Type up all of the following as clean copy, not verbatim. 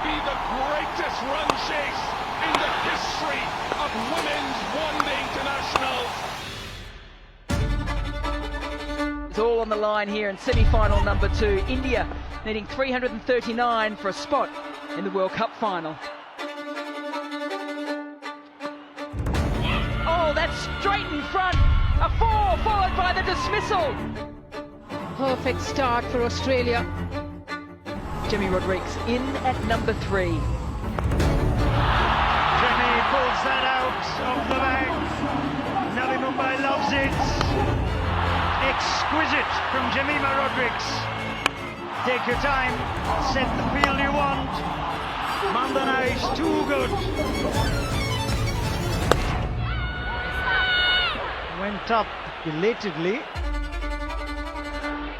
be the greatest run chase in the history of women's one-day internationals. It's all on the line here in semi-final number 2. India needing 339 for a spot in the World Cup final. Oh, that's straight in front. A 4 followed by the dismissal. Perfect start for Australia. Jimmy Rodrigues in at number 3. Jimmy pulls that out of the bag. Navi Mumbai loves it. Exquisite from Jemima Rodrigues. Take your time, set the field you want. Mandana is too good. Went up belatedly.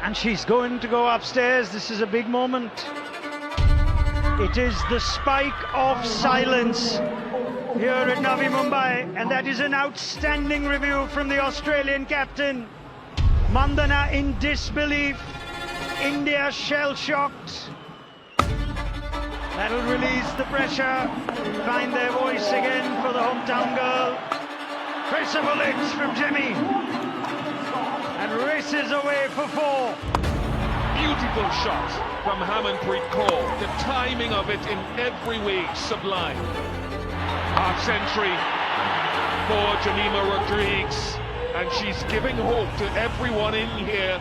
And she's going to go upstairs. This is a big moment. It is the spike of silence here at Navi Mumbai, and that is an outstanding review from the Australian captain. Mandana in disbelief, India shell-shocked. That'll release the pressure, find their voice again for the hometown girl. Press a bullet from Jimmy, and races away for 4. Beautiful shot from Harmanpreet Kaur. The timing of it in every way sublime. Half century for Jemima Rodrigues, and she's giving hope to everyone in here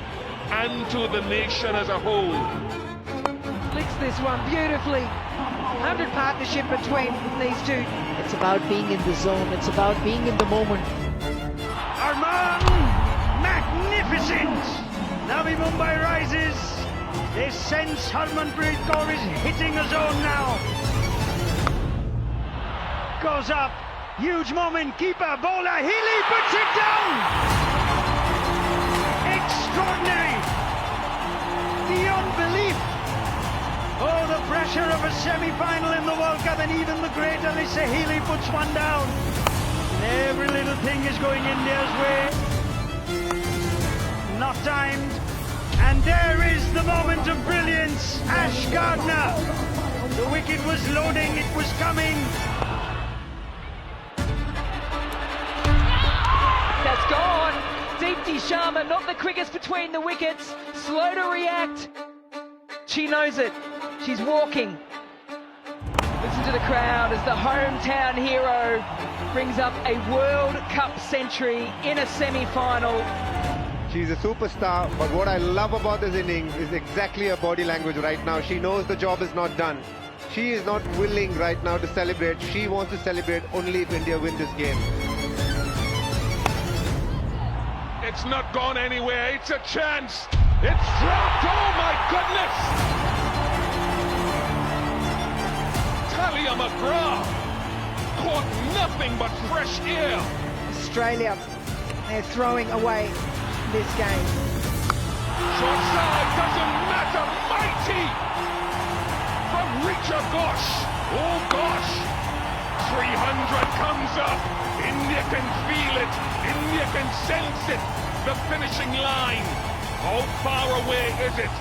and to the nation as a whole. Flicks this one beautifully. 100 partnership between these two. It's about being in the zone. It's about being in the moment. Arman, magnificent! Navi Mumbai rises. They sense Harmanpreet Kaur is hitting a zone now. Goes up, huge moment, keeper, bowler, Healy puts it down! Extraordinary! Beyond belief! Oh, the pressure of a semi-final in the World Cup, and even the great Alyssa Healy puts one down. Every little thing is going India's way. Not timed. And there is the moment of brilliance. Ash Gardner. The wicket was loading, it was coming. That's gone. Deepti Sharma, not the quickest between the wickets. Slow to react. She knows it. She's walking. Listen to the crowd as the hometown hero brings up a World Cup century in a semi-final. She's a superstar, but what I love about this innings is exactly her body language right now. She knows the job is not done. She is not willing right now to celebrate. She wants to celebrate only if India win this game. It's not gone anywhere. It's a chance. It's dropped. Oh my goodness! Talia McGrath caught nothing but fresh air. Australia, they're throwing away this game. Short side, doesn't matter. Mighty from Richa Ghosh. Oh gosh, 300 comes up. India can feel it. India can sense it. The finishing line. How far away is it?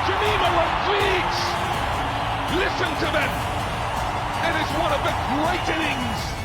Jemima Rodrigues. Listen to them. It is one of the great innings